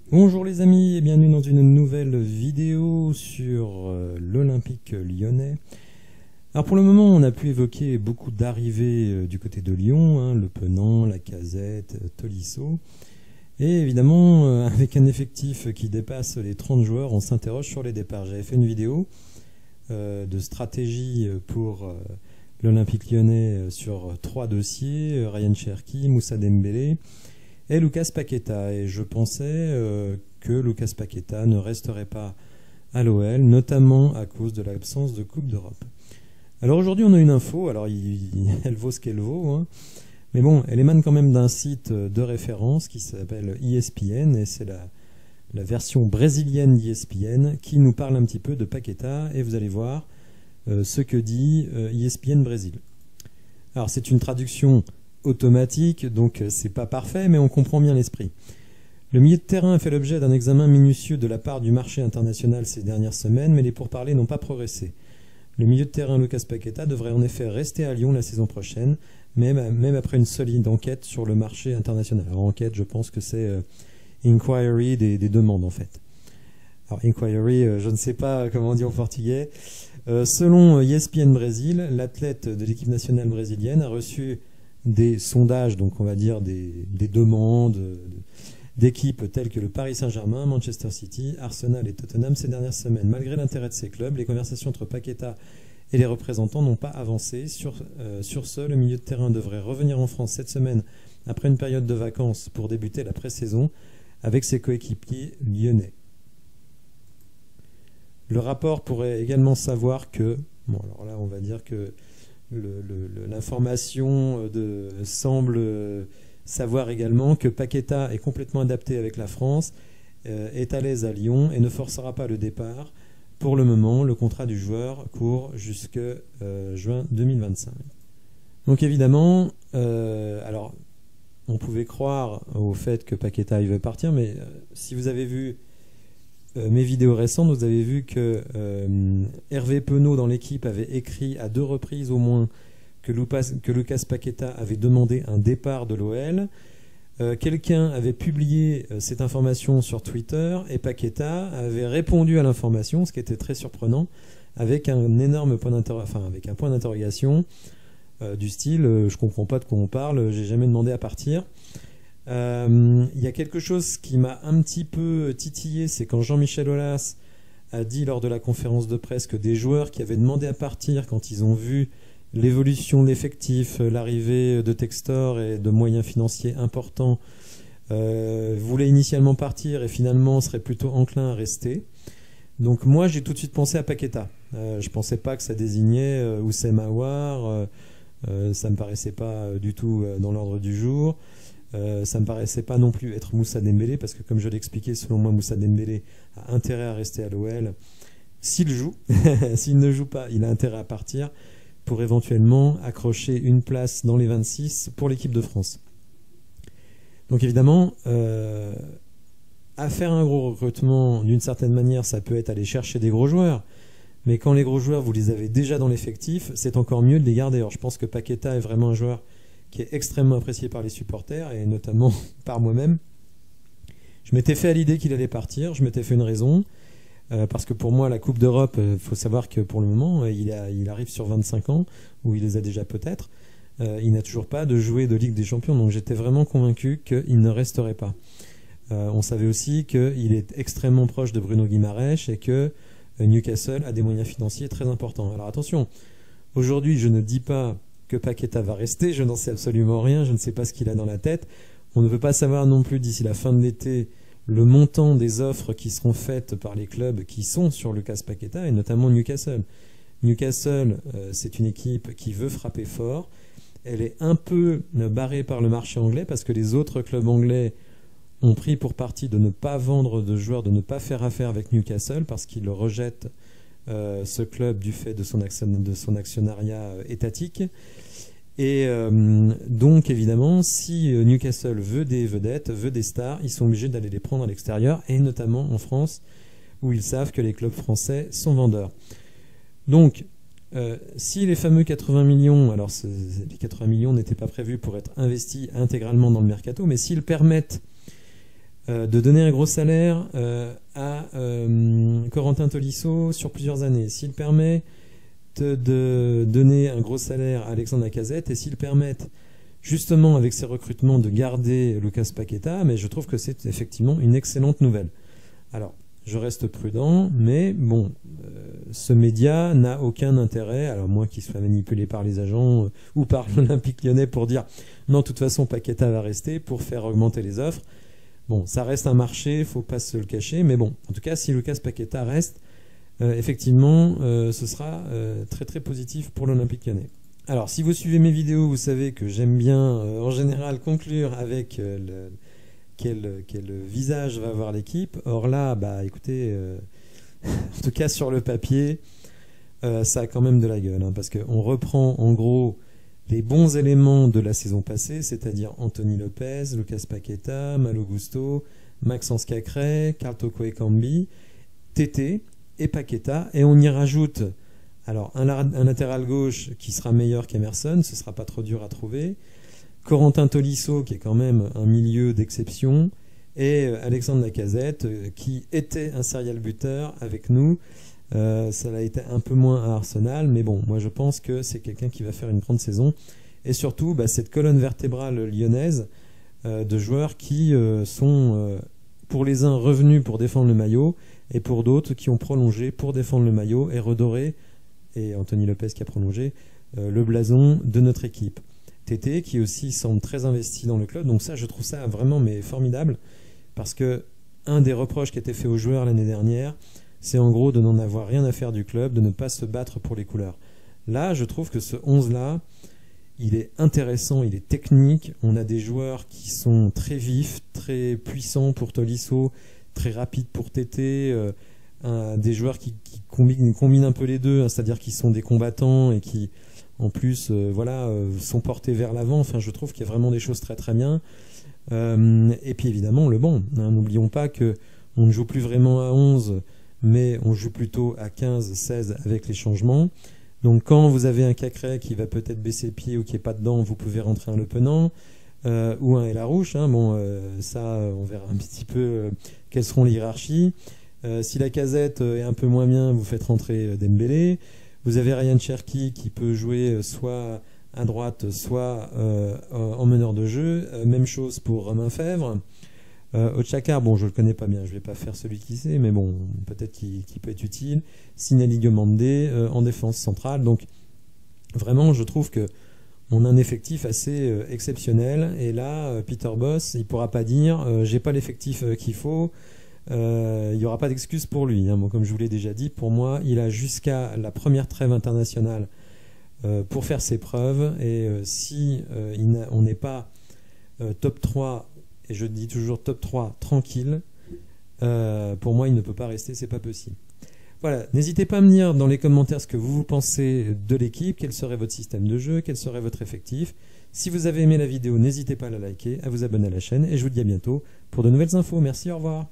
Bonjour les amis et bienvenue dans une nouvelle vidéo sur l'Olympique lyonnais. Alors pour le moment on a pu évoquer beaucoup d'arrivées du côté de Lyon, Le Penant, Lacazette, Tolisso. Et évidemment avec un effectif qui dépasse les 30 joueurs, on s'interroge sur les départs. J'avais fait une vidéo de stratégie pour l'Olympique lyonnais sur 3 dossiers, Ryan Cherki, Moussa Dembélé et Lucas Paqueta. Et je pensais que Lucas Paqueta ne resterait pas à l'OL, notamment à cause de l'absence de Coupe d'Europe. Alors aujourd'hui on a une info, alors elle vaut ce qu'elle vaut, mais bon, elle émane quand même d'un site de référence qui s'appelle ESPN, et c'est la version brésilienne d'ESPN qui nous parle un petit peu de Paqueta, et vous allez voir ce que dit ESPN Brésil. Alors c'est une traduction automatique, donc c'est pas parfait, mais on comprend bien l'esprit. Le milieu de terrain a fait l'objet d'un examen minutieux de la part du marché international ces dernières semaines, mais les pourparlers n'ont pas progressé. Le milieu de terrain Lucas Paqueta devrait en effet rester à Lyon la saison prochaine, même après une solide enquête sur le marché international. Alors enquête, je pense que c'est inquiry des demandes en fait. Alors inquiry, je ne sais pas comment on dit en portugais. Selon ESPN Brésil, l'athlète de l'équipe nationale brésilienne a reçu des sondages, donc on va dire des demandes d'équipes telles que le Paris Saint-Germain, Manchester City, Arsenal et Tottenham ces dernières semaines. Malgré l'intérêt de ces clubs, les conversations entre Paqueta et les représentants n'ont pas avancé. Sur ce, le milieu de terrain devrait revenir en France cette semaine après une période de vacances pour débuter la pré-saison avec ses coéquipiers lyonnais. Le rapport pourrait également savoir que, bon alors là on va dire que l'information semble savoir également que Paqueta est complètement adapté avec la France, est à l'aise à Lyon et ne forcera pas le départ. Pour le moment, le contrat du joueur court jusque juin 2025. Donc évidemment, alors on pouvait croire au fait que Paqueta il veut partir, mais si vous avez vu mes vidéos récentes, vous avez vu que Hervé Penaud dans l'équipe avait écrit à 2 reprises au moins que Lucas Paqueta avait demandé un départ de l'OL. Quelqu'un avait publié cette information sur Twitter et Paqueta avait répondu à l'information, ce qui était très surprenant, avec un énorme point d'interrogation du style je comprends pas de quoi on parle, j'ai jamais demandé à partir. Il y a quelque chose qui m'a un petit peu titillé, c'est quand Jean-Michel Aulas a dit lors de la conférence de presse que des joueurs qui avaient demandé à partir quand ils ont vu l'évolution de l'effectif, l'arrivée de Textor et de moyens financiers importants, voulaient initialement partir et finalement seraient plutôt enclins à rester. Donc moi j'ai tout de suite pensé à Paqueta. Je pensais pas que ça désignait Oussem Aouar, ça me paraissait pas du tout dans l'ordre du jour. Ça me paraissait pas non plus être Moussa Dembélé, parce que comme je l'ai expliqué, selon moi Moussa Dembélé a intérêt à rester à l'OL s'il joue. S'il ne joue pas, il a intérêt à partir pour éventuellement accrocher une place dans les 26 pour l'équipe de France. Donc évidemment, à faire un gros recrutement, d'une certaine manière, ça peut être aller chercher des gros joueurs, mais quand les gros joueurs, vous les avez déjà dans l'effectif, c'est encore mieux de les garder. Alors je pense que Paqueta est vraiment un joueur qui est extrêmement apprécié par les supporters, et notamment par moi-même. Je m'étais fait à l'idée qu'il allait partir, je m'étais fait une raison, parce que pour moi la Coupe d'Europe, il faut savoir que pour le moment il arrive sur 25 ans, ou il les a déjà peut-être, il n'a toujours pas de jouer de Ligue des Champions, donc j'étais vraiment convaincu qu'il ne resterait pas. On savait aussi qu'il est extrêmement proche de Bruno Guimaraes et que Newcastle a des moyens financiers très importants. Alors attention, aujourd'hui je ne dis pas que Paqueta va rester, je n'en sais absolument rien, je ne sais pas ce qu'il a dans la tête. On ne peut pas savoir non plus d'ici la fin de l'été le montant des offres qui seront faites par les clubs qui sont sur Lucas Paqueta, et notamment Newcastle. Newcastle, c'est une équipe qui veut frapper fort. Elle est un peu barrée par le marché anglais parce que les autres clubs anglais ont pris pour parti de ne pas vendre de joueurs, de ne pas faire affaire avec Newcastle parce qu'ils rejettent ce club du fait de son actionnariat étatique. Et donc évidemment, si Newcastle veut des vedettes, veut des stars, ils sont obligés d'aller les prendre à l'extérieur, et notamment en France, où ils savent que les clubs français sont vendeurs. Donc, si les fameux 80 millions, alors les 80 millions n'étaient pas prévus pour être investis intégralement dans le mercato, mais s'ils permettent de donner un gros salaire à Corentin Tolisso sur plusieurs années, s'ils permettent de donner un gros salaire à Alexandre Lacazette et s'ils permettent justement avec ces recrutements de garder Lucas Paqueta, mais je trouve que c'est effectivement une excellente nouvelle. Alors, je reste prudent, mais bon, ce média n'a aucun intérêt, alors moins qu'il soit manipulé par les agents ou par l'Olympique Lyonnais pour dire non, de toute façon Paqueta va rester pour faire augmenter les offres. Bon, ça reste un marché, il ne faut pas se le cacher, mais bon, en tout cas, si Lucas Paqueta reste, effectivement, ce sera très très positif pour l'Olympique Lyonnais. Alors, si vous suivez mes vidéos, vous savez que j'aime bien, en général, conclure avec quel visage va avoir l'équipe. Or là, bah, écoutez, en tout cas sur le papier, ça a quand même de la gueule, hein, parce qu'on reprend en gros les bons éléments de la saison passée, c'est-à-dire Anthony Lopez, Lucas Paqueta, Malo Gusto, Maxence Cacré, Carl Toko Ekambi, Tété et Paqueta, et on y rajoute alors un latéral gauche qui sera meilleur qu'Emerson, ce sera pas trop dur à trouver, Corentin Tolisso qui est quand même un milieu d'exception, et Alexandre Lacazette qui était un serial buteur avec nous. Ça a été un peu moins à Arsenal, mais bon, moi je pense que c'est quelqu'un qui va faire une grande saison, et surtout bah, cette colonne vertébrale lyonnaise de joueurs qui sont pour les uns revenus pour défendre le maillot, et pour d'autres qui ont prolongé pour défendre le maillot et redorer, et Anthony Lopez qui a prolongé, le blason de notre équipe. Tété qui aussi semble très investi dans le club, donc ça je trouve ça vraiment mais formidable, parce que un des reproches qui a été fait aux joueurs l'année dernière, c'est en gros de n'en avoir rien à faire du club, de ne pas se battre pour les couleurs. Là, je trouve que ce 11-là, il est intéressant, il est technique, on a des joueurs qui sont très vifs, très puissants pour Tolisso, très rapides pour Tété, des joueurs qui combinent un peu les deux, hein, c'est-à-dire qui sont des combattants et qui en plus sont portés vers l'avant. Enfin, je trouve qu'il y a vraiment des choses très très bien. Et puis évidemment le banc, hein, n'oublions pas que on ne joue plus vraiment à 11, mais on joue plutôt à 15, 16 avec les changements. Donc quand vous avez un Cacré qui va peut-être baisser pied ou qui n'est pas dedans, vous pouvez rentrer un Le Penant ou un Elarouche, hein. Bon, ça on verra un petit peu quelles seront les hiérarchies. Si Lacazette est un peu moins bien, vous faites rentrer Dembélé. Vous avez Ryan Cherki qui peut jouer soit à droite, soit en meneur de jeu. Même chose pour Romain Fèvre. Ochakar, bon, je le connais pas bien, je vais pas faire celui qui sait, mais bon, peut-être qu'il peut être utile. Sinali Diomandé en défense centrale. Donc, vraiment, je trouve que on a un effectif assez exceptionnel. Et là, Peter Bosz, il pourra pas dire j'ai pas l'effectif qu'il faut. Il n'y aura pas d'excuse pour lui, hein. Bon, comme je vous l'ai déjà dit, pour moi, il a jusqu'à la première trêve internationale pour faire ses preuves. Et si on n'est pas top 3, et je dis toujours top 3 tranquille, pour moi, il ne peut pas rester, c'est pas possible. Voilà, n'hésitez pas à me dire dans les commentaires ce que vous pensez de l'équipe, quel serait votre système de jeu, quel serait votre effectif. Si vous avez aimé la vidéo, n'hésitez pas à la liker, à vous abonner à la chaîne, et je vous dis à bientôt pour de nouvelles infos. Merci, au revoir.